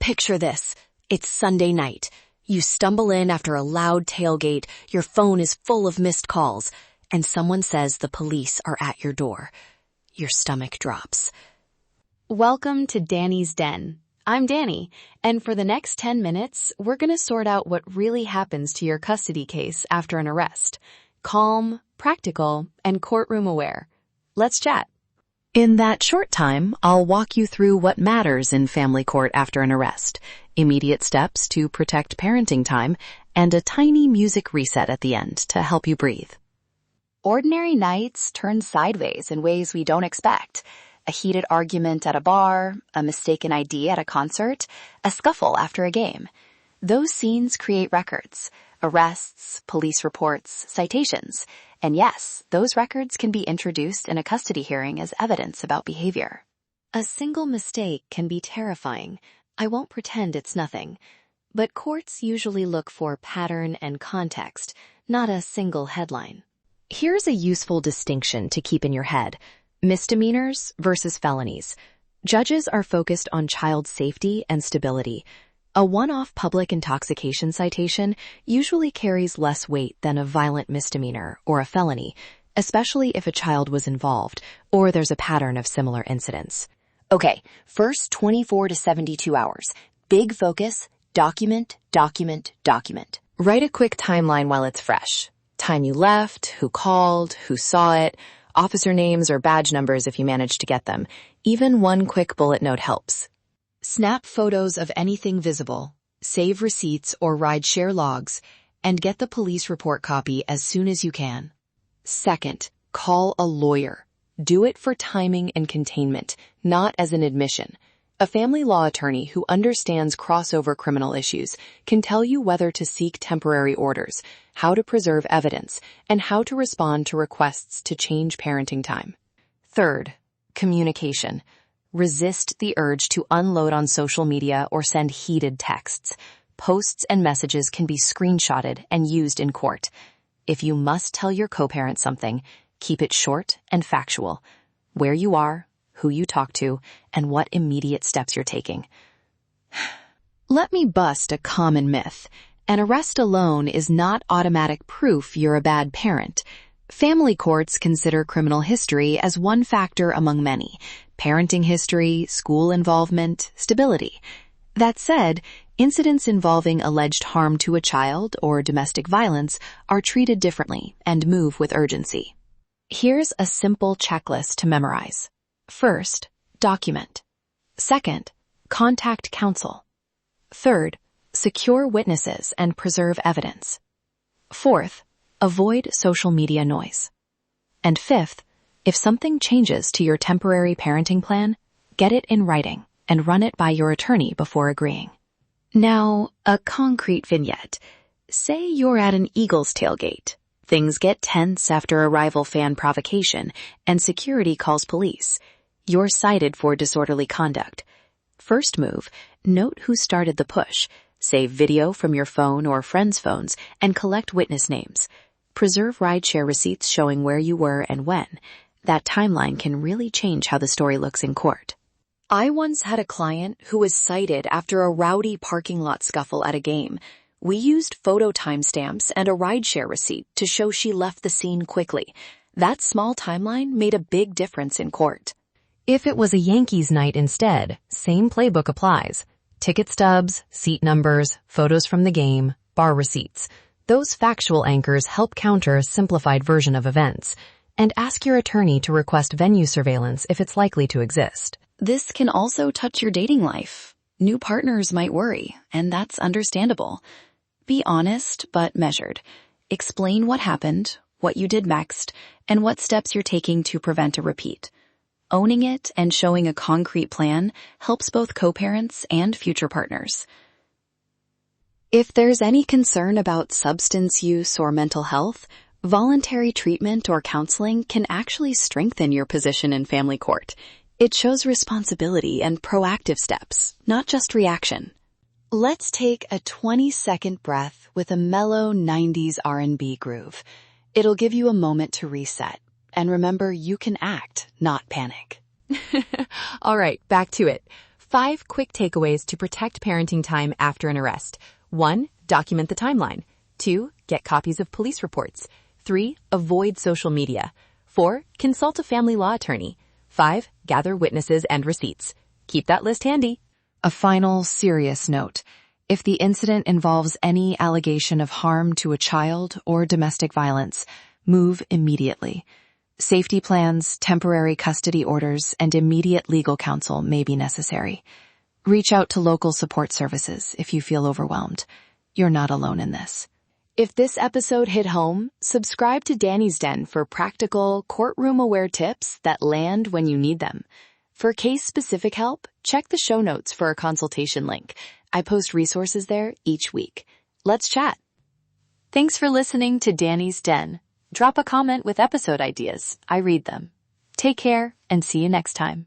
Picture this. It's Sunday night. You stumble in after a loud tailgate, your phone is full of missed calls, and someone says the police are at your door. Your stomach drops. Welcome to Danny's Den. I'm Danny, and for the next 10 minutes, we're going to sort out what really happens to your custody case after an arrest. Calm, practical, and courtroom-aware. Let's chat. In that short time, I'll walk you through what matters in family court after an arrest, immediate steps to protect parenting time, and a tiny music reset at the end to help you breathe. Ordinary nights turn sideways in ways we don't expect. A heated argument at a bar, a mistaken ID at a concert, a scuffle after a game. Those scenes create records, arrests, police reports, citations. And yes, those records can be introduced in a custody hearing as evidence about behavior. A single mistake can be terrifying. I won't pretend it's nothing. But courts usually look for pattern and context, not a single headline. Here's a useful distinction to keep in your head. Misdemeanors versus felonies. Judges are focused on child safety and stability. A one-off public intoxication citation usually carries less weight than a violent misdemeanor or a felony, especially if a child was involved or there's a pattern of similar incidents. Okay, first 24 to 72 hours. Big focus, document, document, document. Write a quick timeline while it's fresh. Time you left, who called, who saw it, officer names or badge numbers if you managed to get them. Even one quick bullet note helps. Snap photos of anything visible, save receipts or rideshare logs, and get the police report copy as soon as you can. Second, call a lawyer. Do it for timing and containment, not as an admission. A family law attorney who understands crossover criminal issues can tell you whether to seek temporary orders, how to preserve evidence, and how to respond to requests to change parenting time. Third, communication. Resist the urge to unload on social media or send heated texts. Posts and messages can be screenshotted and used in court. If you must tell your co-parent something, keep it short and factual. Where you are, who you talk to, and what immediate steps you're taking. Let me bust a common myth. An arrest alone is not automatic proof you're a bad parent. Family courts consider criminal history as one factor among many. Parenting history, school involvement, stability. That said, incidents involving alleged harm to a child or domestic violence are treated differently and move with urgency. Here's a simple checklist to memorize. First, document. Second, contact counsel. Third, secure witnesses and preserve evidence. Fourth, avoid social media noise. And fifth, if something changes to your temporary parenting plan, get it in writing and run it by your attorney before agreeing. Now, a concrete vignette. Say you're at an Eagles tailgate. Things get tense after a rival fan provocation, and security calls police. You're cited for disorderly conduct. First move, note who started the push. Save video from your phone or friends' phones and collect witness names. Preserve rideshare receipts showing where you were and when. That timeline can really change how the story looks in court. I once had a client who was cited after a rowdy parking lot scuffle at a game. We used photo timestamps and a rideshare receipt to show she left the scene quickly. That small timeline made a big difference in court. If it was a Yankees night instead, same playbook applies. Ticket stubs, seat numbers, photos from the game, bar receipts. Those factual anchors help counter a simplified version of events. And ask your attorney to request venue surveillance if it's likely to exist. This can also touch your dating life. New partners might worry, and that's understandable. Be honest but measured. Explain what happened, what you did next, and what steps you're taking to prevent a repeat. Owning it and showing a concrete plan helps both co-parents and future partners. If there's any concern about substance use or mental health, voluntary treatment or counseling can actually strengthen your position in family court. It shows responsibility and proactive steps, not just reaction. Let's take a 20-second breath with a mellow 90s R&B groove. It'll give you a moment to reset. And remember, you can act, not panic. All right, back to it. 5 quick takeaways to protect parenting time after an arrest. 1. Document the timeline. 2. Get copies of police reports. 3. Avoid social media. 4. Consult a family law attorney. 5. Gather witnesses and receipts. Keep that list handy. A final serious note. If the incident involves any allegation of harm to a child or domestic violence, move immediately. Safety plans, temporary custody orders, and immediate legal counsel may be necessary. Reach out to local support services if you feel overwhelmed. You're not alone in this. If this episode hit home, subscribe to Danny's Den for practical, courtroom-aware tips that land when you need them. For case-specific help, check the show notes for a consultation link. I post resources there each week. Let's chat. Thanks for listening to Danny's Den. Drop a comment with episode ideas. I read them. Take care and see you next time.